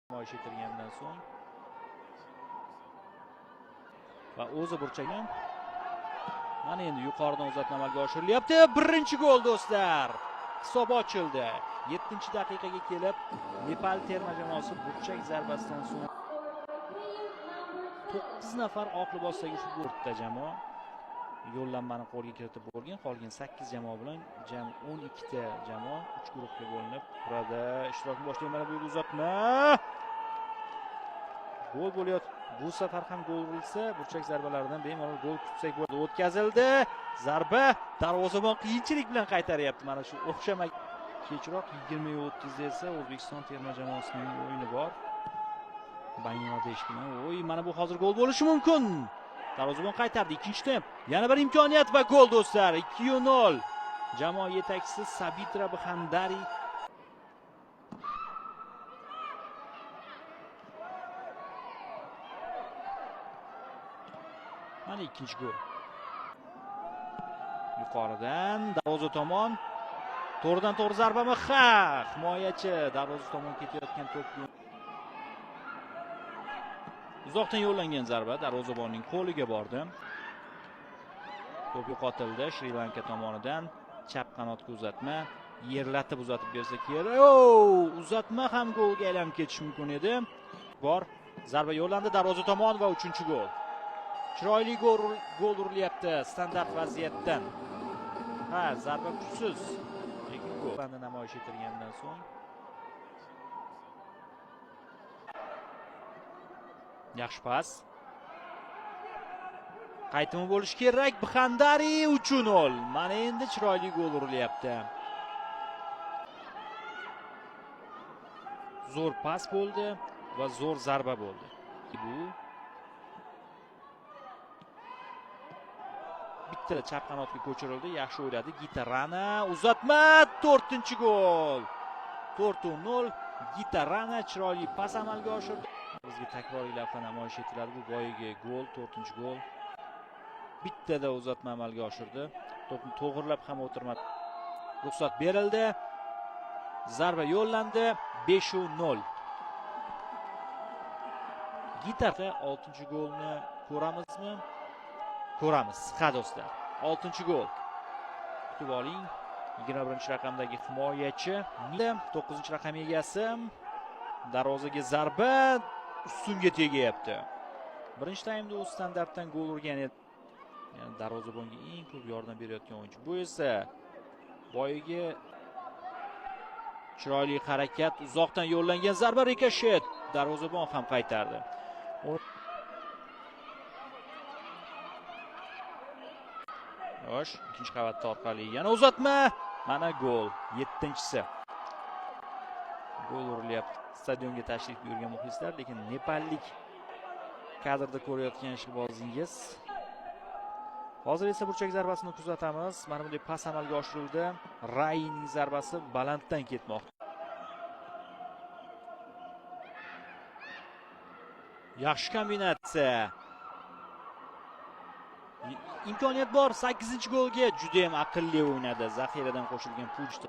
namoyish etilgandan so'ng va o'zi burchagan. Mana endi yuqoridan uzatma amalga oshirilyapti. Birinchi gol do'stlar. Hisob ochildi. 7-daqiqaga kelib Nepal terma jamoasi burchak zarbasidan so'ng 9 nafar oq libosdagi futbolchi jamoa yo'llanmani qo'lga kiritib bo'lgan. Qolgan 8 jamoa bilan jam 12 ta jamoa 3 guruhga bo'linib turadi. Ishtirokni boshlaydi. Mana bu uzatma. Gol bo'lyapti. Bu safar ham gol urilsa, burchak zarbalaridan bemalol gol kutsak bo'ladi. O'tkazildi. Zarba darvozabon qiyinchilik bilan qaytaryapti. Mana shu o'xshamak. Kechroq 20:30 esa O'zbekiston terma jamoasining o'yini bor. Bangladesh bilan. Mana bu hozir gol bo'lishi mumkin. Darvozabon qaytardi. Ikkinchi temp. Yana bir imkoniyat va gol do'stlar. 2-0. Jamoa yetakchisi Sabitra Bxandari mana ikkinchi gol. Yuqoridan darvoza tomon. To'g'ridan to'g'ri zarbami? Ha, himoyachi darvoza tomon ketayotgan to'pni uzoqdan yo'llangan zarba darvozabonning qo'liga bordi. To'p yo'qotildi Shri Lanka tomonidan. Chap qanotga uzatma. Yerlatib uzatib bersa kerak. Uzatma ham golga aylanib ketishi mumkin edi. Bor. Zarba yo'llandi darvoza tomon va 3-gol. Chiroyli gol urilyapti standart vaziyatdan. Ha, zarba kuchsiz. Lekin gol namoyish etilgandan so'ng yaxshi pas. Qaytimi bo'lishi kerak. Bxandari 3-0. Mana endi chiroyli gol urilyapti. Zo'r pas bo'ldi va zo'r zarba bo'ldi. Bu bitta chap qanotga ko'chirildi. Yaxshi o'yladi. Gitarana uzatma 4-gol. 4-0. Gitarana chiroyli pas amalga oshirdi. Bizga takroriy lavha namoyish etiladi. Bu boyagi gol, 4-gol. Bittada uzatma amalga oshirdi. To'pni to'g'rilab ham o'tirmadi. Ruxsat berildi. Zarba yo'llandi. 5-0. Gitarda 6-golni ko'ramizmi? Ko'ramiz. Ha do'stlar. 6-gol. Kutib oling. 21-raqamdagi himoyachi, 9-raqam egasi darvozaga zarba ustunga tegyapti. Birinchi taymda o'z standartdan gol urgan edi. Yani darvozabonga eng ko'p yordam berayotgan o'yinchi. Bu esa boyagi chiroyli harakat, uzoqdan yo'llangan zarba rikoshet. Darvozabon ham qaytardi. Yosh, ikkinchi qavatda orqali yana uzatma. Mana gol, 7-si. Gol urilyapti. Stadionga tashrif buyurgan muxlislar, lekin nepallik kadrda ko'rayotgan ishqibozingiz. Hozir esa burchak zarbasini kuzatamiz. Mana bunday pas amalga oshirildi. Rayning zarbasi balanddan ketmoqda. Yaxshi kombinatsiya. Imkoniyat bor 8-golga. Juda ham aqlli o'ynadi. Zaxiradan qo'shilgan Puchta.